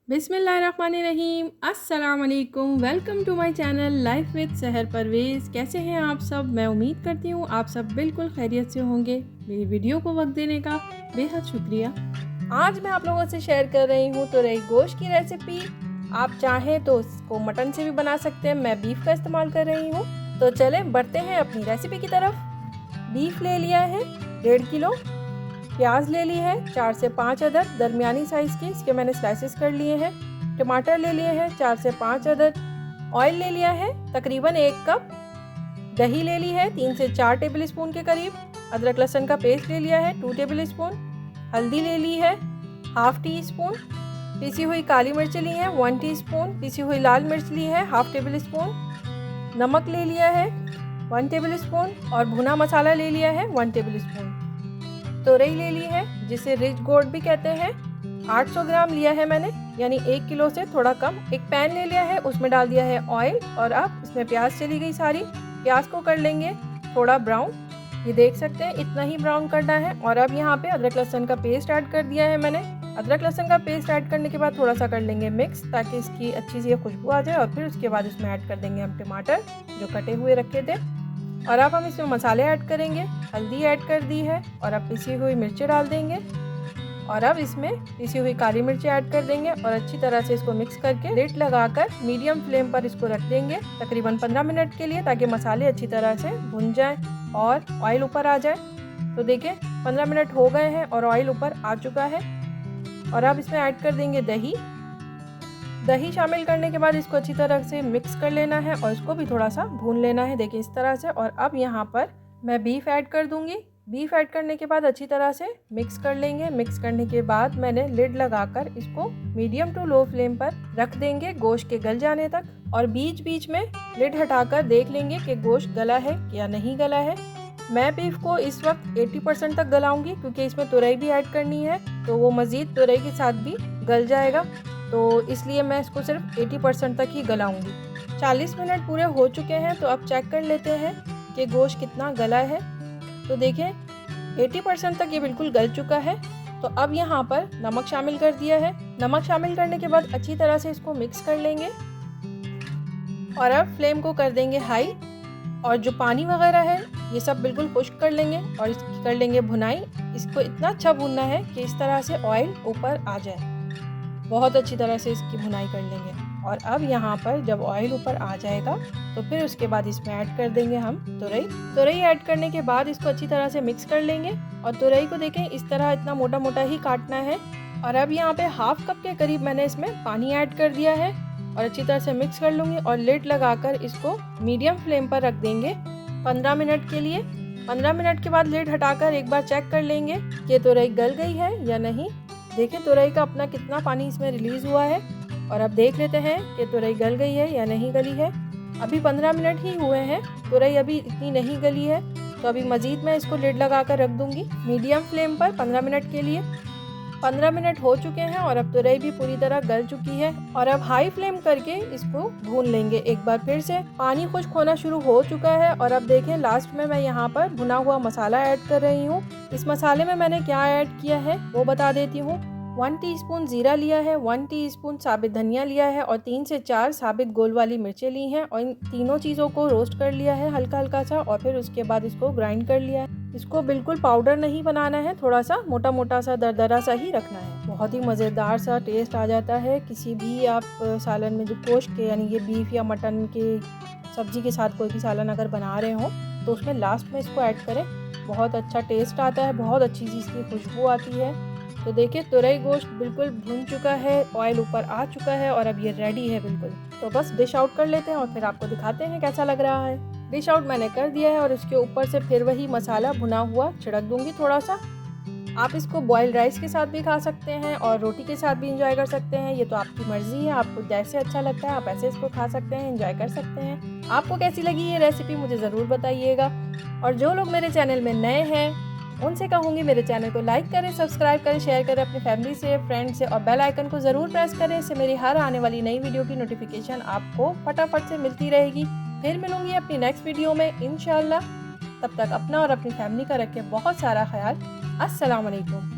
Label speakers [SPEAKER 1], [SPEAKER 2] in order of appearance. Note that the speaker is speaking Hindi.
[SPEAKER 1] बिस्मिल्लाहिर्रहमानिर्रहीम। अस्सलाम वालेकुम। Welcome to my channel life with Sahar Parvez. कैसे हैं आप सब? मैं उम्मीद करती हूँ आप सब बिल्कुल खैरियत से होंगे। मेरी वीडियो को वक्त देने का बेहद शुक्रिया। आज मैं आप लोगों से शेयर कर रही हूँ तुरई गोश्त की रेसिपी। आप चाहें तो इसको मटन से भी बना सकते हैं, मैं बीफ का इस्तेमाल कर रही हूँ। तो चलें बढ़ते हैं अपनी रेसिपी की तरफ। बीफ ले लिया है 1.5 किलो। प्याज ले ली है 4 से 5 अदद दरमियानी साइज़ की, इसके मैंने स्लाइसेस कर लिए हैं। टमाटर ले लिए हैं 4 से 5 अदद। ऑयल ले लिया है तकरीबन 1 कप। दही ले ली है 3 से 4 टेबल स्पून के करीब। अदरक लहसुन का पेस्ट ले लिया है 2 टेबल स्पून। हल्दी ले ली है हाफ़ टी स्पून। पिसी हुई काली मिर्च ली है 1 टीस्पून। पिसी हुई लाल मिर्च ली है हाफ़ टेबल स्पून। नमक ले लिया है 1 टेबल स्पून और भुना मसाला ले लिया है 1 टेबल स्पून। तुरई ले ली है जिसे रिच गोट भी कहते हैं, 800 ग्राम लिया है मैंने, यानी 1 किलो से थोड़ा कम। एक पैन ले लिया है, उसमें डाल दिया है ऑयल और अब इसमें प्याज चली गई सारी। प्याज को कर लेंगे थोड़ा ब्राउन, ये देख सकते हैं इतना ही ब्राउन करना है। और अब यहाँ पे अदरक लहसुन का पेस्ट ऐड कर दिया है मैंने। अदरक लहसुन का पेस्ट ऐड करने के बाद थोड़ा सा कर लेंगे मिक्स ताकि इसकी अच्छी सी खुशबू आ जाए। और फिर उसके बाद इसमें ऐड कर देंगे हम टमाटर जो कटे हुए रखे थे। और अब हम इसमें मसाले ऐड करेंगे। हल्दी ऐड कर दी है और अब पिसी हुई मिर्चें डाल देंगे। और अब इसमें पिसी हुई काली मिर्चें ऐड कर देंगे और अच्छी तरह से इसको मिक्स करके लिड लगाकर मीडियम फ्लेम पर इसको रख देंगे तकरीबन 15 मिनट के लिए, ताकि मसाले अच्छी तरह से भुन जाएं और ऑयल ऊपर आ जाए। तो देखिए 15 मिनट हो गए हैं और ऑयल ऊपर आ चुका है। और अब इसमें ऐड कर देंगे दही। दही शामिल करने के बाद इसको अच्छी तरह से मिक्स कर लेना है और इसको भी थोड़ा सा भून लेना है, देखिए इस तरह से। और अब यहाँ पर मैं बीफ ऐड कर दूंगी। बीफ ऐड करने के बाद अच्छी तरह से मिक्स कर लेंगे। मिक्स करने के बाद मैंने लिड लगाकर इसको मीडियम टू लो फ्लेम पर रख देंगे गोश्त के गल जाने तक। और बीच बीच में लिड हटाकर देख लेंगे कि गोश्त गला है या नहीं गला है। मैं बीफ को इस वक्त 80% तक गलाऊंगी क्योंकि इसमें तुरई भी ऐड करनी है, तो वो मज़ीद तुरई के साथ भी गल जाएगा, तो इसलिए मैं इसको सिर्फ 80% तक ही गलाऊंगी। 40 मिनट पूरे हो चुके हैं, तो अब चेक कर लेते हैं कि गोश्त कितना गला है। तो देखिए 80% तक ये बिल्कुल गल चुका है। तो अब यहाँ पर नमक शामिल कर दिया है। नमक शामिल करने के बाद अच्छी तरह से इसको मिक्स कर लेंगे और अब फ्लेम को कर देंगे हाई। और जो पानी वगैरह है ये सब बिल्कुल खुश्क कर लेंगे और इसकी कर लेंगे भुनाई। इसको इतना अच्छा भूनना है कि इस तरह से ऑयल ऊपर आ जाए, बहुत अच्छी तरह से इसकी भुनाई कर लेंगे। और अब यहाँ पर जब ऑयल ऊपर आ जाएगा तो फिर उसके बाद इसमें ऐड कर देंगे हम तुरई। तुरई ऐड करने के बाद इसको अच्छी तरह से मिक्स कर लेंगे। और तुरई को देखें इस तरह इतना मोटा मोटा ही काटना है। और अब यहाँ पे हाफ कप के करीब मैंने इसमें पानी ऐड कर दिया है और अच्छी तरह से मिक्स कर लूँगी और लिड लगाकर इसको मीडियम फ्लेम पर रख देंगे 15 मिनट के लिए। 15 मिनट के बाद लिड हटाकर एक बार चेक कर लेंगे कि तुरई गल गई है या नहीं। देखिए तुरई का अपना कितना पानी इसमें रिलीज़ हुआ है। और अब देख लेते हैं कि तुरई गल गई है या नहीं गली है। अभी 15 मिनट ही हुए हैं, तुरई अभी इतनी नहीं गली है, तो अभी मज़ीद मैं इसको लिड लगा कर रख दूँगी मीडियम फ्लेम पर 15 मिनट के लिए। 15 मिनट हो चुके हैं और अब तुरई भी पूरी तरह गल चुकी है। और अब हाई फ्लेम करके इसको भून लेंगे एक बार फिर से। पानी खुश्क होना शुरू हो चुका है और अब देखें लास्ट में मैं यहाँ पर भुना हुआ मसाला ऐड कर रही हूँ। इस मसाले में मैंने क्या ऐड किया है वो बता देती हूँ। 1 टीस्पून जीरा लिया है, 1 टीस्पून साबित धनिया लिया है और 3 से 4 साबित गोल वाली मिर्चें ली हैं। और इन तीनों चीज़ों को रोस्ट कर लिया है हल्का हल्का सा और फिर उसके बाद इसको ग्राइंड कर लिया है। इसको बिल्कुल पाउडर नहीं बनाना है, थोड़ा सा मोटा मोटा सा दरदरा सा ही रखना है। बहुत ही मज़ेदार सा टेस्ट आ जाता है किसी भी आप सालन में, जो गोश्त के यानी ये बीफ या मटन के सब्जी के साथ कोई भी सालन अगर बना रहे हो तो उसमें लास्ट में इसको ऐड करें, बहुत अच्छा टेस्ट आता है, बहुत अच्छी सी इसकी खुशबू आती है। तो देखिए तुरई गोश्त बिल्कुल भुन चुका है, ऑयल ऊपर आ चुका है और अब ये रेडी है बिल्कुल। तो बस डिश आउट कर लेते हैं और फिर आपको दिखाते हैं कैसा लग रहा है। डिश आउट मैंने कर दिया है और इसके ऊपर से फिर वही मसाला भुना हुआ छिड़क दूंगी थोड़ा सा। आप इसको बॉइल्ड राइस के साथ भी खा सकते हैं और रोटी के साथ भी इंजॉय कर सकते हैं, ये तो आपकी मर्ज़ी है, आपको जैसे अच्छा लगता है आप ऐसे इसको खा सकते हैं, इंजॉय कर सकते हैं। आपको कैसी लगी ये रेसिपी मुझे ज़रूर बताइएगा। और जो लोग मेरे चैनल में नए हैं उनसे कहूँगी मेरे चैनल को लाइक करें, सब्सक्राइब करें, शेयर करें अपनी फैमिली से, फ्रेंड से और बेल आइकन को ज़रूर प्रेस करें। इससे मेरी हर आने वाली नई वीडियो की नोटिफिकेशन आपको फटाफट से मिलती रहेगी। फिर मिलूँगी अपनी नेक्स्ट वीडियो में इंशाल्लाह। तब तक अपना और अपनी फैमिली का रखें बहुत सारा ख्याल। अस्सलाम वालेकुम।